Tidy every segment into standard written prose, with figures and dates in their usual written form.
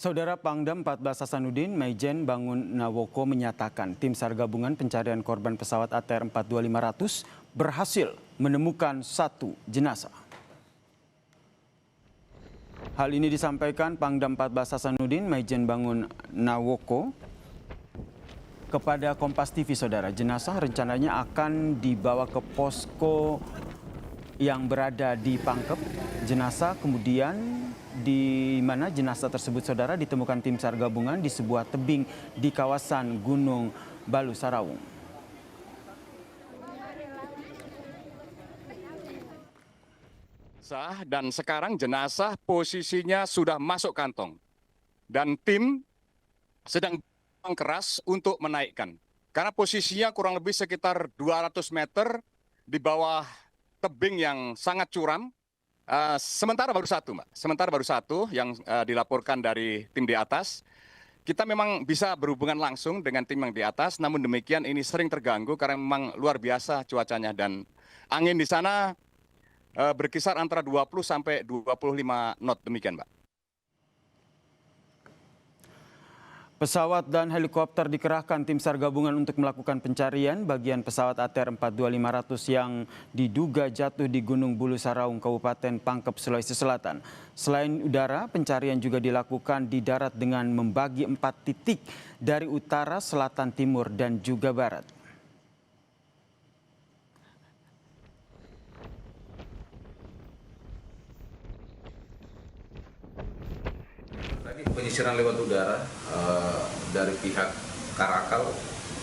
Saudara Pangdam 14 Hasanuddin Maijen Bangun Nawoko menyatakan tim SAR gabungan pencarian korban pesawat ATR 42500 berhasil menemukan satu jenazah. Hal ini disampaikan Pangdam 14 Hasanuddin Maijen Bangun Nawoko kepada Kompas TV. Saudara, jenazah rencananya akan dibawa ke posko yang berada di Pangkep. Jenazah kemudian di mana jenazah tersebut, saudara, ditemukan tim SAR gabungan di sebuah tebing di kawasan Gunung Balu, Sarawung. Dan sekarang jenazah posisinya sudah masuk kantong dan tim sedang keras untuk menaikkan karena posisinya kurang lebih sekitar 200 meter di bawah tebing yang sangat curam. Sementara baru satu, Mbak. Sementara baru satu yang dilaporkan dari tim di atas. Kita memang bisa berhubungan langsung dengan tim yang di atas, namun demikian ini sering terganggu karena memang luar biasa cuacanya dan angin di sana berkisar antara 20 sampai 25 knot, demikian, Mbak. Pesawat dan helikopter dikerahkan tim SAR gabungan untuk melakukan pencarian bagian pesawat ATR 42500 yang diduga jatuh di Gunung Bulu Sarawung, Kabupaten Pangkep, Sulawesi Selatan. Selain udara, pencarian juga dilakukan di darat dengan membagi 4 titik dari utara, selatan, timur, dan juga barat. Penyisiran lewat udara dari pihak Karakal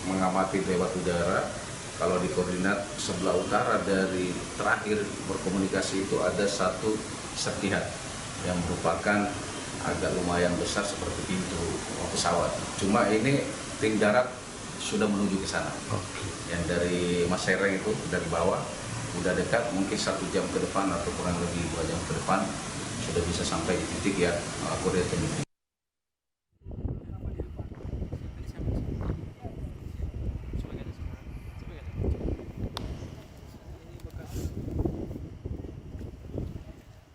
mengamati lewat udara. Kalau di koordinat sebelah utara dari terakhir berkomunikasi itu ada satu serpihan yang merupakan agak lumayan besar seperti pintu pesawat. Cuma ini tim darat sudah menuju ke sana. Yang dari Mas Sereng itu dari bawah udah dekat, mungkin 1 jam ke depan atau kurang lebih 2 jam ke depan sudah bisa sampai di titik ya koordinat.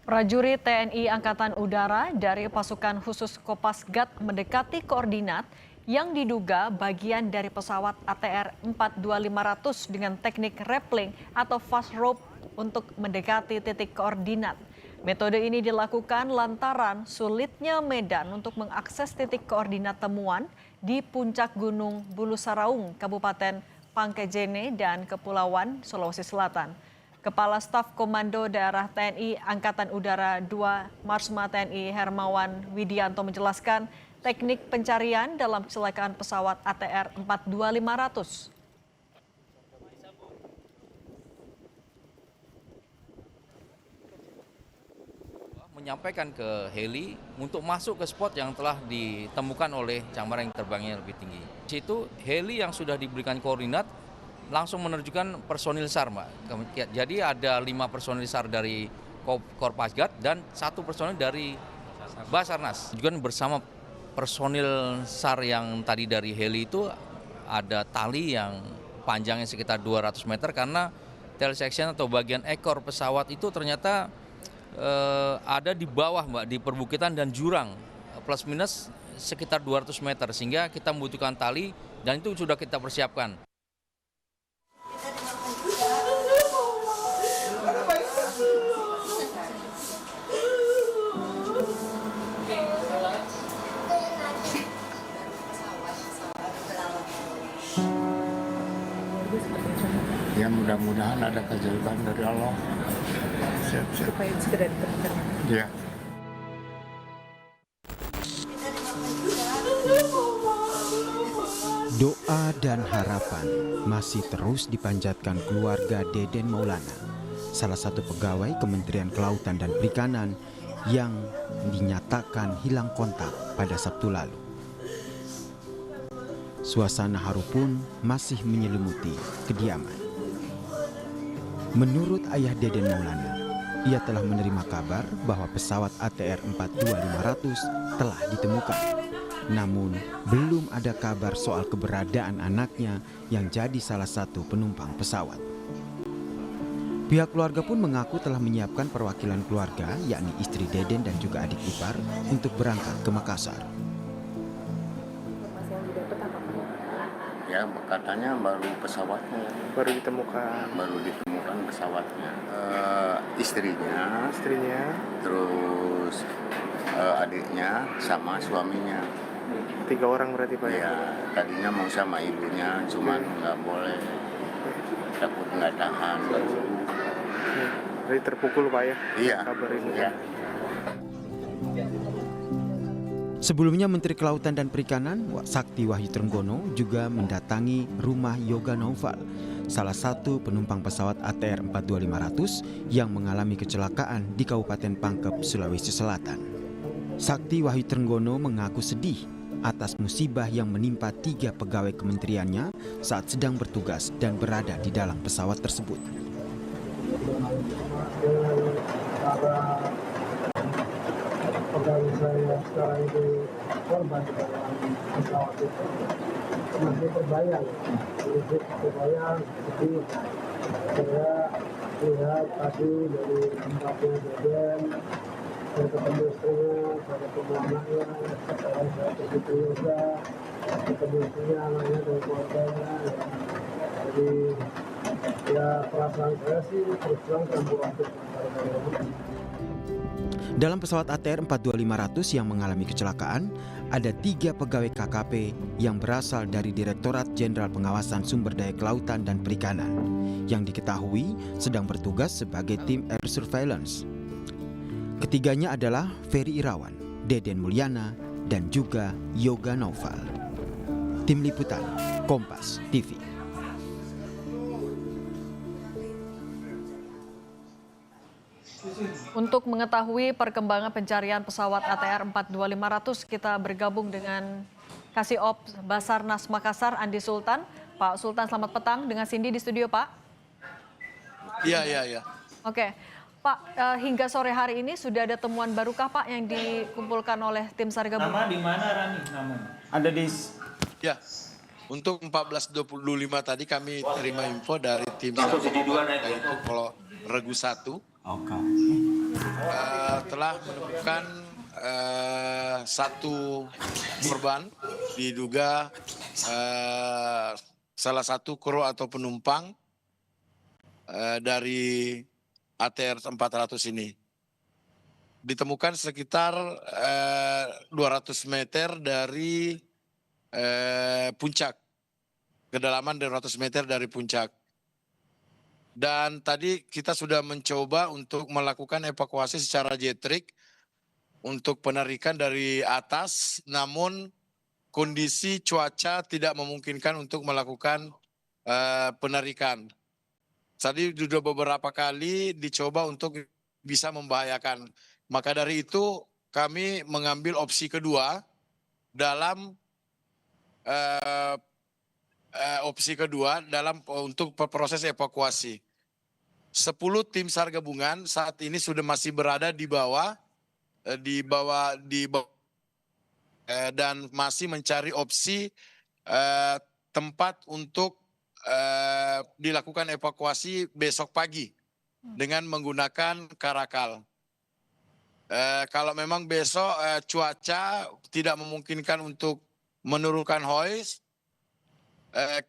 Prajurit TNI Angkatan Udara dari pasukan khusus Kopasgat mendekati koordinat yang diduga bagian dari pesawat ATR 42500 dengan teknik rappelling atau fast rope untuk mendekati titik koordinat. Metode ini dilakukan lantaran sulitnya medan untuk mengakses titik koordinat temuan di puncak Gunung Bulu Sarawung, Kabupaten Pangkejene dan Kepulauan Sulawesi Selatan. Kepala Staf Komando Daerah TNI Angkatan Udara 2 Marsma TNI Hermawan Widianto menjelaskan teknik pencarian dalam kecelakaan pesawat ATR 42500. Menyampaikan ke heli untuk masuk ke spot yang telah ditemukan oleh camar yang terbangnya lebih tinggi. Di situ heli yang sudah diberikan koordinat langsung menerjukan personil SAR, Mbak. Jadi ada 5 personil SAR dari Korpasgat dan 1 personil dari Basarnas. Juga bersama personil SAR yang tadi dari heli itu ada tali yang panjangnya sekitar 200 meter karena tail section atau bagian ekor pesawat itu ternyata ada di bawah, Mbak, di perbukitan dan jurang plus minus sekitar 200 meter sehingga kita membutuhkan tali dan itu sudah kita persiapkan. Ya mudah-mudahan ada kejutan dari Allah. Siap-siap. Supaya segera ditemukan. Ya. Doa dan harapan masih terus dipanjatkan keluarga Deden Maulana, salah satu pegawai Kementerian Kelautan dan Perikanan yang dinyatakan hilang kontak pada Sabtu lalu. Suasana haru pun masih menyelimuti kediaman. Menurut ayah Deden Maulana, ia telah menerima kabar bahwa pesawat ATR 42500 telah ditemukan. Namun, belum ada kabar soal keberadaan anaknya yang jadi salah satu penumpang pesawat. Pihak keluarga pun mengaku telah menyiapkan perwakilan keluarga, yakni istri Deden dan juga adik ipar, untuk berangkat ke Makassar. Ya katanya baru pesawatnya, Baru ditemukan baru ditemukan pesawatnya. Istrinya, terus adiknya sama suaminya. 3 orang berarti Pak ya? Ya tadinya mau sama ibunya, cuman nggak boleh, takut nggak tahan. Jadi terpukul Pak ya? Iya. Kabar ini. Iya. Sebelumnya Menteri Kelautan dan Perikanan Sakti Wahyu Trenggono juga mendatangi rumah Yoga Naufal, salah satu penumpang pesawat ATR 42500 yang mengalami kecelakaan di Kabupaten Pangkep, Sulawesi Selatan. Sakti Wahyu Trenggono mengaku sedih atas musibah yang menimpa 3 pegawai kementeriannya saat sedang bertugas dan berada di dalam pesawat tersebut. Pegawai saya sekarang itu korban dalam pesawat itu masih terbayang, jadi saya lihat tadi dari tempatnya Deden, saya ketemu istrinya, saya ketemu anaknya, saya pergi ke yoga, ketemu istrinya, anaknya dan keluarganya, jadi ya perasaan saya sih terus terang campur aduk. Dalam pesawat ATR 42500 yang mengalami kecelakaan, ada 3 pegawai KKP yang berasal dari Direktorat Jenderal Pengawasan Sumber Daya Kelautan dan Perikanan, yang diketahui sedang bertugas sebagai tim air surveillance. Ketiganya adalah Ferry Irawan, Deden Mulyana, dan juga Yoga Naufal. Tim Liputan, Kompas TV. Untuk mengetahui perkembangan pencarian pesawat ATR 42500, kita bergabung dengan Kasih Ops Basarnas Makassar, Andi Sultan. Pak Sultan, selamat petang dengan Cindy di studio, Pak. Iya. Oke, Pak, hingga sore hari ini sudah ada temuan barukah Pak yang dikumpulkan oleh tim SAR gabungan? Nama di mana Rani namanya? Ada di Ya, untuk 1425 tadi kami terima info dari tim SAR yaitu Pulau Regu 1. Telah menemukan 1 korban, diduga salah satu kru atau penumpang dari ATR 400 ini. Ditemukan sekitar 200 meter dari puncak, kedalaman 200 meter dari puncak. Dan tadi kita sudah mencoba untuk melakukan evakuasi secara jetrik untuk penarikan dari atas, namun kondisi cuaca tidak memungkinkan untuk melakukan penarikan. Tadi sudah beberapa kali dicoba untuk bisa membahayakan. Maka dari itu kami mengambil opsi kedua dalam untuk proses evakuasi. 10 tim SAR gabungan saat ini sudah masih berada di bawah dan masih mencari opsi tempat untuk dilakukan evakuasi besok pagi dengan menggunakan karakal. Kalau memang besok cuaca tidak memungkinkan untuk menurunkan hoist,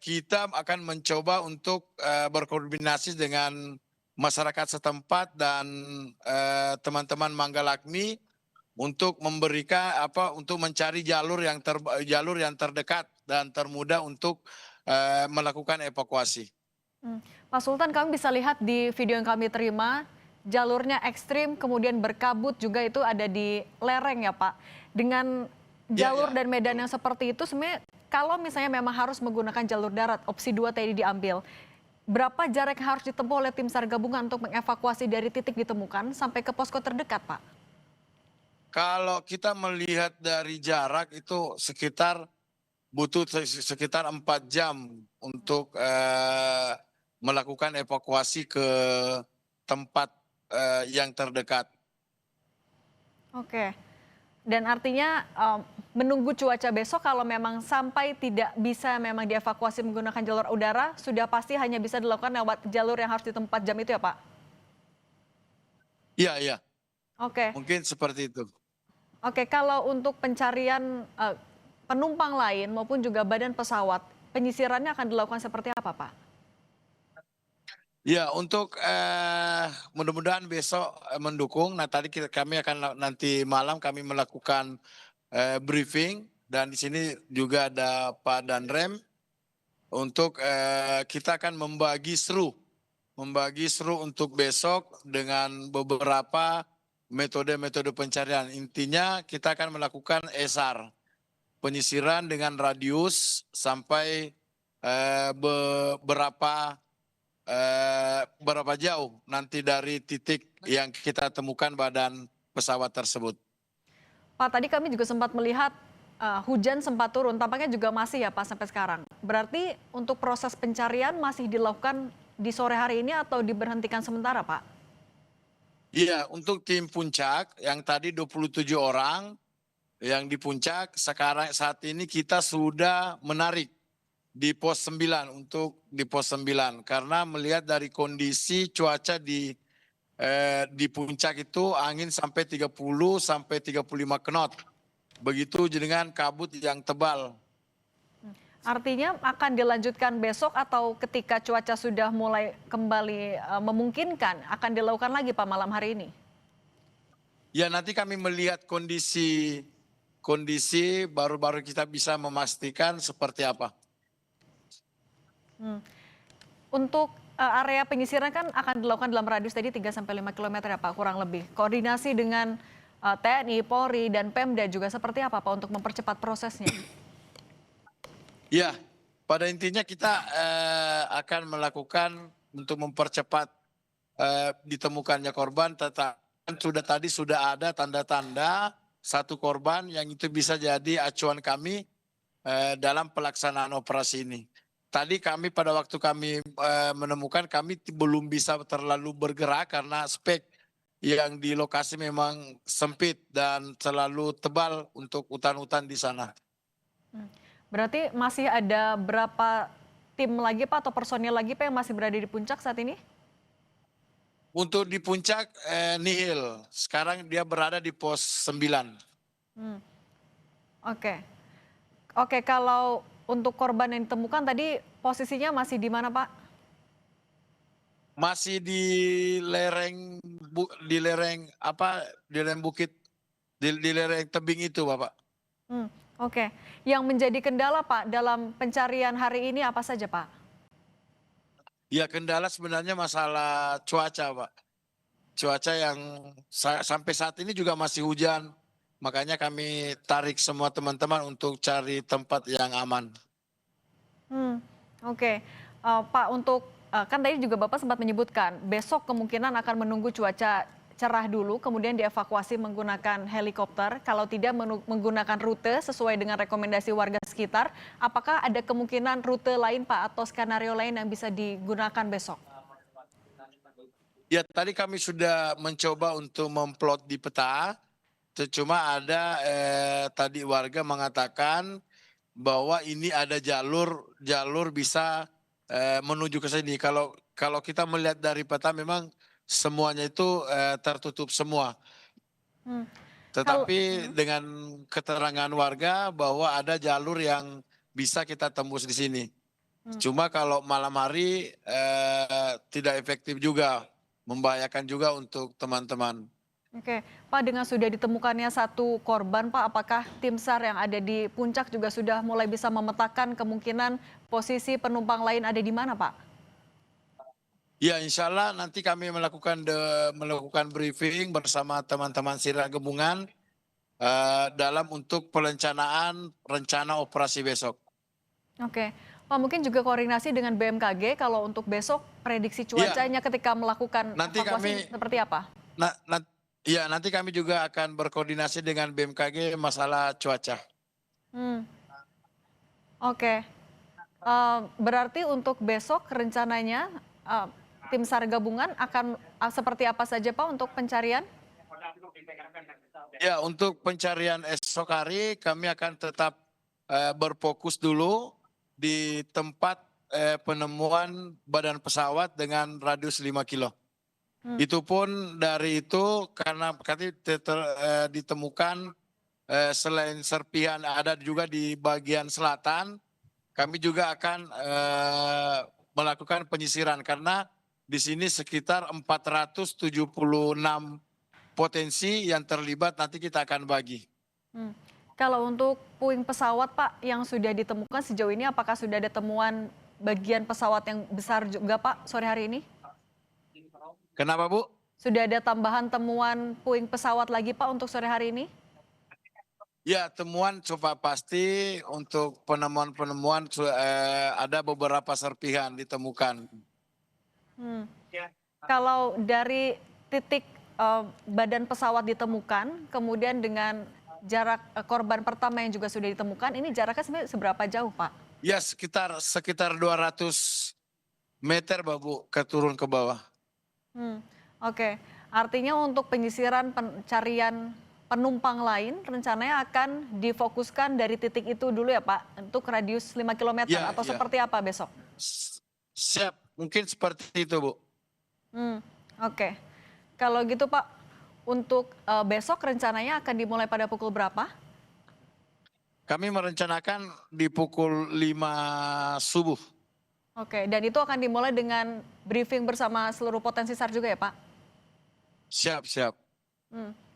kita akan mencoba untuk berkoordinasi dengan masyarakat setempat dan teman-teman Manggalakmi untuk memberikan untuk mencari jalur yang terdekat dan termudah untuk melakukan evakuasi. Pak Sultan, kami bisa lihat di video yang kami terima, jalurnya ekstrim, kemudian berkabut juga itu ada di lereng ya Pak. Dengan jalur dan medan yang seperti itu sebenarnya kalau misalnya memang harus menggunakan jalur darat, opsi 2 tadi diambil, berapa jarak yang harus ditempuh oleh tim SAR gabungan untuk mengevakuasi dari titik ditemukan sampai ke posko terdekat, Pak? Kalau kita melihat dari jarak itu butuh sekitar 4 jam untuk melakukan evakuasi ke tempat yang terdekat. Oke. Dan artinya menunggu cuaca besok kalau memang sampai tidak bisa memang dievakuasi menggunakan jalur udara, sudah pasti hanya bisa dilakukan lewat jalur yang harus ditempuh 4 jam itu ya Pak? Iya, iya. Oke, Mungkin seperti itu. oke. Kalau untuk pencarian penumpang lain maupun juga badan pesawat, penyisirannya akan dilakukan seperti apa, Pak? Ya, untuk mudah-mudahan besok mendukung. Nah, tadi kami akan nanti malam kami melakukan briefing dan di sini juga ada Pak Danrem untuk kita akan membagi seru untuk besok dengan beberapa metode-metode pencarian. Intinya kita akan melakukan SR, penyisiran dengan radius sampai berapa jauh nanti dari titik yang kita temukan badan pesawat tersebut. Pak, tadi kami juga sempat melihat hujan sempat turun, tampaknya juga masih ya Pak sampai sekarang. Berarti untuk proses pencarian masih dilakukan di sore hari ini atau diberhentikan sementara, Pak? Iya, untuk tim puncak yang tadi 27 orang yang di puncak, sekarang saat ini kita sudah menarik di pos 9 untuk di pos 9 karena melihat dari kondisi cuaca di puncak itu angin sampai 30 sampai 35 knot. Begitu dengan kabut yang tebal. Artinya akan dilanjutkan besok atau ketika cuaca sudah mulai kembali memungkinkan akan dilakukan lagi Pak malam hari ini? Ya, nanti kami melihat kondisi baru-baru kita bisa memastikan seperti apa. Untuk area penyisiran kan akan dilakukan dalam radius tadi 3-5 km ya Pak kurang lebih. Koordinasi dengan TNI, Polri, dan Pemda juga seperti apa Pak untuk mempercepat prosesnya? Ya, pada intinya kita akan melakukan untuk mempercepat ditemukannya korban, tetapi sudah ada tanda-tanda satu korban yang itu bisa jadi acuan kami dalam pelaksanaan operasi ini. Tadi kami pada waktu kami menemukan kami belum bisa terlalu bergerak karena spek yang di lokasi memang sempit dan terlalu tebal untuk hutan-hutan di sana. Berarti masih ada berapa tim lagi Pak atau personil lagi Pak yang masih berada di puncak saat ini? Untuk di puncak nihil, sekarang dia berada di pos 9. Oke. Oke, kalau untuk korban yang ditemukan tadi posisinya masih di mana Pak? Masih di lereng bukit, di lereng tebing itu Bapak. Oke, yang menjadi kendala Pak dalam pencarian hari ini apa saja Pak? Ya, kendala sebenarnya masalah cuaca Pak. Cuaca yang sampai saat ini juga masih hujan. Makanya kami tarik semua teman-teman untuk cari tempat yang aman. Oke, Pak untuk kan tadi juga Bapak sempat menyebutkan besok kemungkinan akan menunggu cuaca cerah dulu, kemudian dievakuasi menggunakan helikopter. Kalau tidak menggunakan rute sesuai dengan rekomendasi warga sekitar, apakah ada kemungkinan rute lain Pak atau skenario lain yang bisa digunakan besok? Ya, tadi kami sudah mencoba untuk memplot di peta. Cuma ada tadi warga mengatakan bahwa ini ada jalur bisa menuju ke sini. Kalau kita melihat dari peta memang semuanya itu tertutup semua. Tetapi dengan keterangan warga bahwa ada jalur yang bisa kita tembus di sini. Cuma kalau malam hari tidak efektif juga, membahayakan juga untuk teman-teman. Oke, Pak dengan sudah ditemukannya satu korban Pak, apakah tim SAR yang ada di puncak juga sudah mulai bisa memetakan kemungkinan posisi penumpang lain ada di mana Pak? Ya, insya Allah nanti kami melakukan briefing bersama teman-teman Sirna Gabungan dalam untuk rencana operasi besok. Oke, Pak mungkin juga koordinasi dengan BMKG kalau untuk besok prediksi cuacanya ketika melakukan evakuasi seperti apa? Nanti kami juga akan berkoordinasi dengan BMKG masalah cuaca. Oke, berarti untuk besok rencananya tim SAR gabungan akan seperti apa saja Pak untuk pencarian? Ya, untuk pencarian esok hari kami akan tetap berfokus dulu di tempat penemuan badan pesawat dengan radius 5 kilo. Itu pun dari itu karena ditemukan selain serpihan ada juga di bagian selatan, kami juga akan melakukan penyisiran karena di sini sekitar 476 potensi yang terlibat, nanti kita akan bagi. Kalau untuk puing pesawat Pak yang sudah ditemukan sejauh ini, apakah sudah ada temuan bagian pesawat yang besar juga Pak sore hari ini? Kenapa Bu? Sudah ada tambahan temuan puing pesawat lagi Pak untuk sore hari ini? Ya, temuan coba pasti untuk penemuan-penemuan ada beberapa serpihan ditemukan. Kalau dari titik badan pesawat ditemukan, kemudian dengan jarak korban pertama yang juga sudah ditemukan, ini jaraknya sebenarnya seberapa jauh Pak? Ya, sekitar 200 meter Bu, turun ke bawah. Oke, artinya untuk penyisiran pencarian penumpang lain rencananya akan difokuskan dari titik itu dulu ya Pak, untuk radius 5 km atau seperti apa besok? Siap, mungkin seperti itu Bu. Oke, kalau gitu Pak, untuk besok rencananya akan dimulai pada pukul berapa? Kami merencanakan di pukul 5 subuh. Oke, dan itu akan dimulai dengan briefing bersama seluruh potensi SAR juga ya Pak? Siap.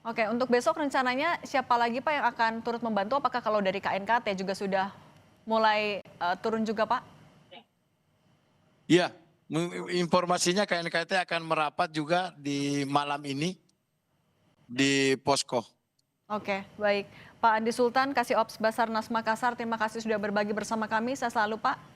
Oke, untuk besok rencananya siapa lagi Pak yang akan turut membantu? Apakah kalau dari KNKT juga sudah mulai turun juga Pak? Iya, informasinya KNKT akan merapat juga di malam ini di posko. Oke, baik. Pak Andi Sultan, Kasih Ops Basarnas Makassar, terima kasih sudah berbagi bersama kami. Saya selalu Pak.